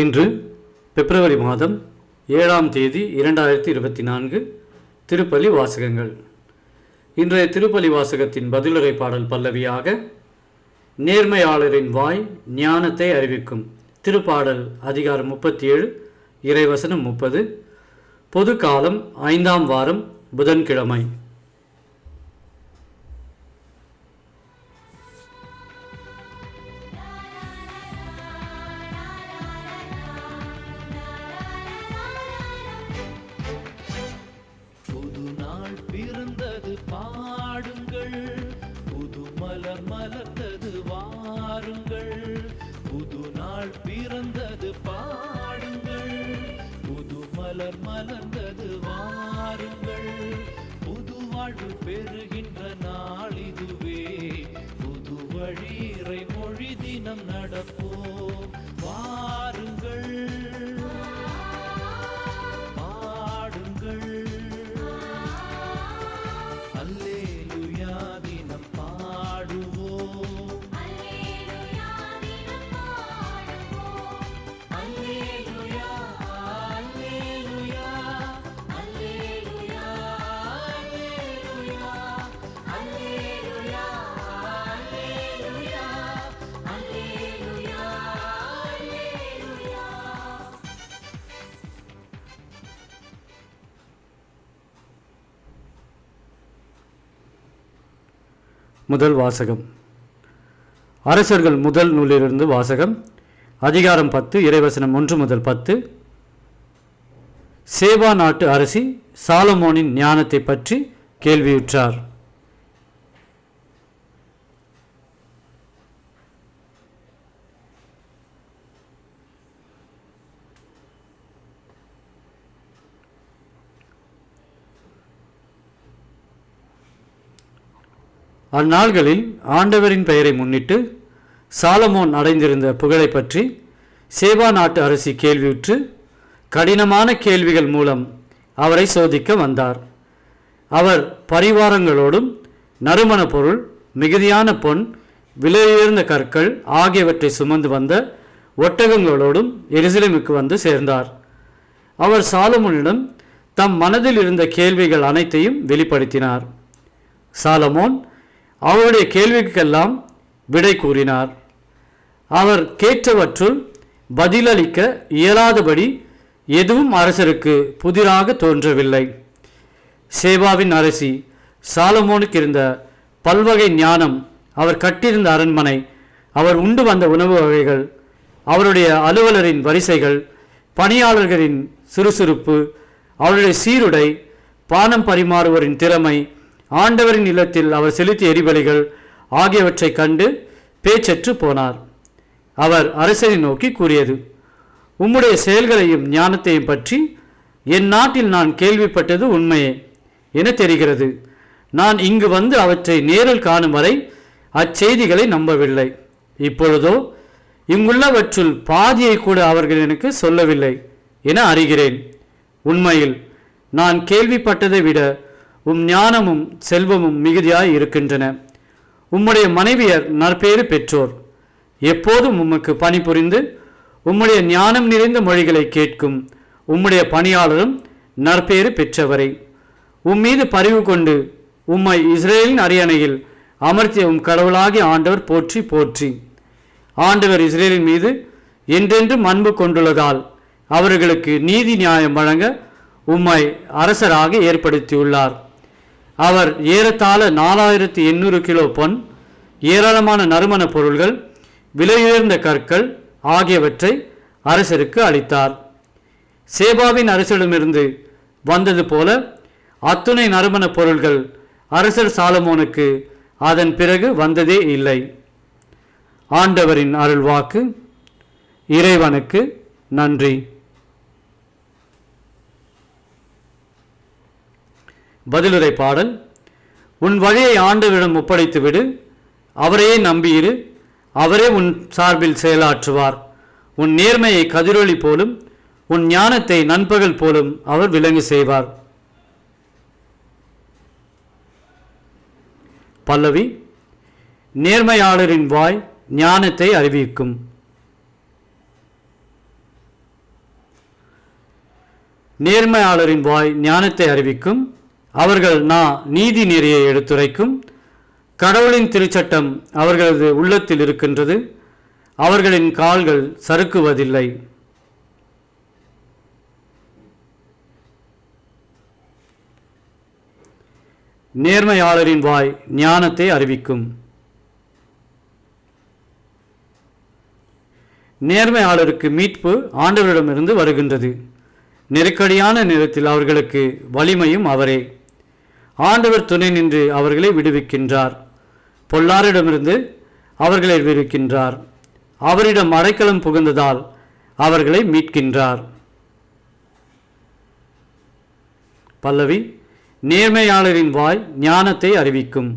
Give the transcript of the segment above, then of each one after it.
இன்று பிப்ரவரி மாதம் 7ஆம் தேதி 2024 திருப்பலி வாசகங்கள். இன்றைய திருப்பலி வாசகத்தின் பதிலுரை பாடல் பல்லவியாக நேர்மையாளரின் வாய் ஞானத்தை அறிவிக்கும். திருப்பாடல் அதிகாரம் 37 இறைவசனம் 30. பொது காலம் 5ஆம் வாரம் புதன்கிழமை. பிறந்தது பாடுங்கள், புது மலர் மலர்ந்தது வாருங்கள். புது நாள் பிறந்தது பாடுங்கள், புது மலர் மலர்ந்தது வாருங்கள். புது வாழ்வு பெறுகின்ற நாள் இதுவே, புது வழி இறை மொழி தினம் நடப்போம். வாருங்கள் முதல் வாசகம். அரசர்கள் முதல் நூலிலிருந்து வாசகம். அதிகாரம் 10 இறைவசனம் 1 முதல் 10. சேபா நாட்டு அரசி சாலமோனின் ஞானத்தை பற்றி கேள்வியுற்றார். அந்நாள்களில் ஆண்டவரின் பெயரை முன்னிட்டு சாலமோன் அடைந்திருந்த புகழை பற்றி சேபா நாட்டு அரசி கேள்வியுற்று கடினமான கேள்விகள் மூலம் அவரை சோதிக்க வந்தார். அவர் பரிவாரங்களோடும் நறுமண பொருள், மிகுதியான பொன், விலையுயர்ந்த கற்கள் ஆகியவற்றை சுமந்து வந்த ஒட்டகங்களோடும் எருசலேமுக்கு வந்து சேர்ந்தார். அவர் சாலமோனிடம் தம் மனதில் இருந்த கேள்விகள் அனைத்தையும் வெளிப்படுத்தினார். சாலமோன் அவருடைய கேள்விக்கெல்லாம் விடை கூறினார். அவர் கேட்டவற்றுள் பதிலளிக்க இயலாதபடி எதுவும் அரசருக்கு புதிராக தோன்றவில்லை. சேபாவின் அரசி சாலமோனுக்கு இருந்த பல்வகை ஞானம், அவர் கட்டியிருந்த அரண்மனை, அவர் உண்டு வந்த உணவு வகைகள், அவருடைய அலுவலரின் வரிசைகள், பணியாளர்களின் சுறுசுறுப்பு, அவருடைய சீருடை, பானம் பரிமாறுவோரின் திறமை, ஆண்டவரின் இல்லத்தில் அவர் செலுத்திய எரிபலிகள் ஆகியவற்றை கண்டு பேச்சற்று போனார். அவர் அரசனை நோக்கி கூறியது: உம்முடைய செயல்களையும் ஞானத்தையும் பற்றி என் நாட்டில் நான் கேள்விப்பட்டது உண்மையே என தெரிகிறது. நான் இங்கு வந்து அவற்றை நேரில் காணும் வரை அச்செய்திகளை நம்பவில்லை. இப்பொழுதோ இங்குள்ளவற்றுள் பாதியை கூட அவர்கள் எனக்கு சொல்லவில்லை என அறிகிறேன். உண்மையில் நான் கேள்விப்பட்டதை விட ஞானமும் செல்வமும் மிகுதியாய் இருக்கின்றன. உம்முடைய மனைவியர் நற்பேறு பெற்றோர். எப்போதும் உமக்கு பணிபுரிந்து உம்முடைய ஞானம் நிறைந்த மொழிகளை கேட்கும் உம்முடைய பணியாளரும் நற்பேறு பெற்றவரை. உம்மீது பரிவு கொண்டு உம்மை இஸ்ரேலின் அரியணையில் அமர்த்திய கடவுளாகிய ஆண்டவர் போற்றி போற்றி. ஆண்டவர் இஸ்ரேலின் மீது என்றென்றும் அன்பு கொண்டுள்ளதால் அவர்களுக்கு நீதி நியாயம் வழங்க உம்மை அரசராக ஏற்படுத்தியுள்ளார். அவர் ஏறத்தாழ 4800 கிலோ பொன், ஏராளமான நறுமண பொருள்கள், விலையுயர்ந்த கற்கள் ஆகியவற்றை அரசருக்கு அளித்தார். சேபாவின் அரசிடமிருந்து வந்தது போல அத்துணை நறுமண பொருள்கள் அரசர் சாலமோனுக்கு அதன் பிறகு வந்ததே இல்லை. ஆண்டவரின் அருள்வாக்கு. இறைவனுக்கு நன்றி. பதிலுரை பாடல். உன் வழியை ஆண்டவரிடம் ஒப்படைத்து விடு, அவரையே நம்பியிரு, அவரே உன் சார்பில் செயலாற்றுவார். உன் நேர்மையை கதிரொளி போலும் உன் ஞானத்தை நண்பகல் போலும் அவர் விளங்கு செய்வார். பல்லவி. நேர்மையாளரின் வாய் ஞானத்தை அறிவிக்கும். நேர்மையாளரின் வாய் ஞானத்தை அறிவிக்கும். அவர்கள் நீதி நெறியை எடுத்துரைக்கும். கடவுளின் திருச்சட்டம் அவர்களது உள்ளத்தில் இருக்கின்றது. அவர்களின் கால்கள் சறுக்குவதில்லை. நேர்மையாளரின் வாய் ஞானத்தை அறிவிக்கும். நேர்மையாளருக்கு மீட்பு ஆண்டவரிடமிருந்து வருகின்றது. நெருக்கடியான நேரத்தில் அவர்களுக்கு வலிமையும் அவரே. ஆண்டவர் துணை நின்று அவர்களை விடுவிக்கின்றார். பொல்லாரிடமிருந்து அவர்களை விடுவிக்கின்றார். அவரிடம் அடைக்கலம் புகுந்ததால் அவர்களை மீட்கின்றார். பல்லவி. நேர்மையாளரின் வாய் ஞானத்தை அறிவிக்கும்.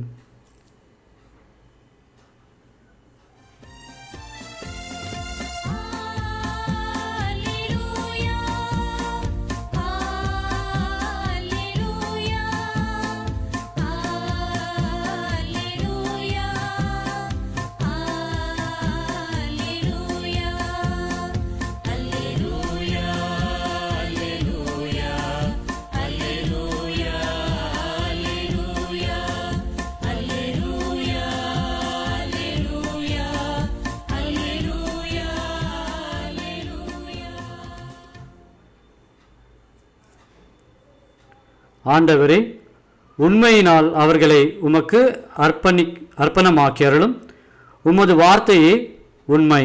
ஆண்டவரே, உண்மையினால் அவர்களை உமக்கு அர்ப்பணமாக்கி அருளும். உமது வார்த்தையே உண்மை.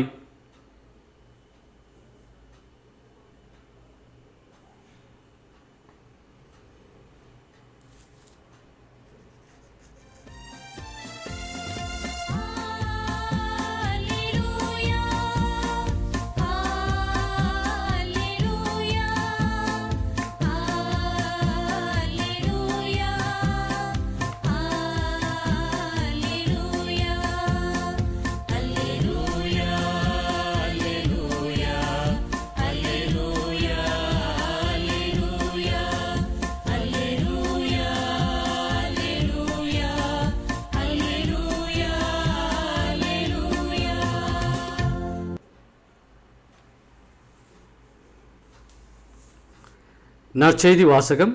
நற்செய்தி வாசகம்.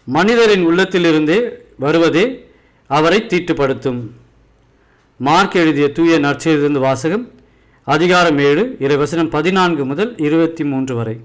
மனிதரின் உள்ளத்திலிருந்தே வருவதே அவரை தீட்டுப்படுத்தும். மார்க் எழுதிய தூய நற்செய்தியிலிருந்து வாசகம். அதிகாரம் 7, இறைவசனம் 14 முதல் 23 வரை.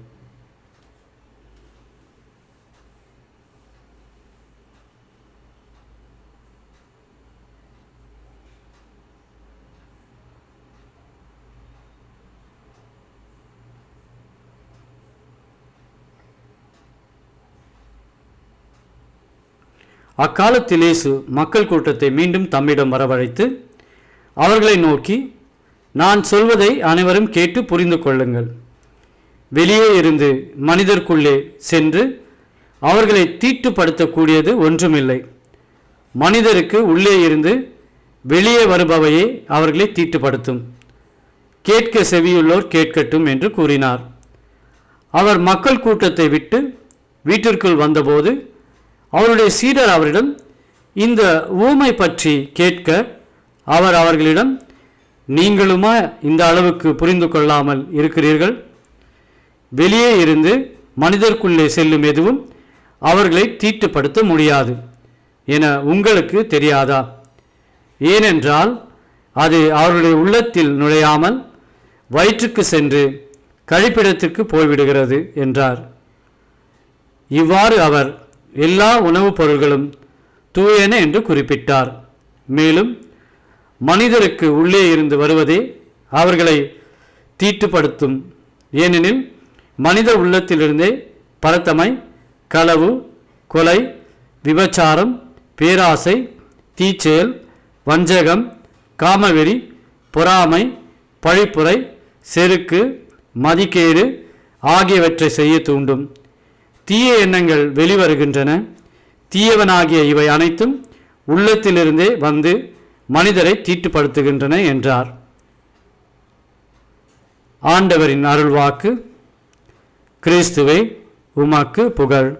அக்காலத்தில் இயேசு மக்கள் கூட்டத்தை மீண்டும் தம்மிடம் வரவழைத்து அவர்களை நோக்கி, நான் சொல்வதை அனைவரும் கேட்டு புரிந்து கொள்ளுங்கள். வெளியே இருந்து மனிதர்க்குள்ளே சென்று அவர்களை தீட்டுப்படுத்தக்கூடியது ஒன்றுமில்லை. மனிதருக்கு உள்ளே இருந்து வெளியே வருபவையே அவர்களை தீட்டுப்படுத்தும். கேட்க செவியுள்ளோர் கேட்கட்டும் என்று கூறினார். அவர் மக்கள் கூட்டத்தை விட்டு வீட்டிற்குள் வந்தபோது அவருடைய சீடர் அவரிடம் இந்த ஊமை பற்றி கேட்க அவர் அவர்களிடம், நீங்களுமா இந்த அளவுக்கு புரிந்து கொள்ளாமல் இருக்கிறீர்கள்? வெளியே இருந்து மனிதர்க்குள்ளே செல்லும் எதுவும் அவர்களை தீட்டுப்படுத்த முடியாது என உங்களுக்கு தெரியாதா? ஏனென்றால் அது அவர்களுடைய உள்ளத்தில் நுழையாமல் வயிற்றுக்கு சென்று கழிப்பிடத்திற்கு போய்விடுகிறது என்றார். இவ்வாறு அவர் எல்லா உணவுப் பொருள்களும் தூயன என்று குறிப்பிட்டார். மேலும் மனிதருக்கு உள்ளே இருந்து வருவதே அவர்களை தீட்டுப்படுத்தும். ஏனெனில் மனித உள்ளத்திலிருந்தே பரத்தமை, களவு, கொலை, விபச்சாரம், பேராசை, தீச்செயல், வஞ்சகம், காமவெறி, பொறாமை, பழிப்புரை, செருக்கு, மதிக்கேடு ஆகியவற்றை செய்ய தூண்டும். தீய எண்ணங்கள் வெளிவருகின்றன. தீயவனாகிய இவை அனைத்தும் உள்ளத்திலிருந்தே வந்து மனிதரை தீட்டுப்படுத்துகின்றன என்றார். ஆண்டவரின் அருள்வாக்கு. கிறிஸ்துவே, உமக்கு புகழ்.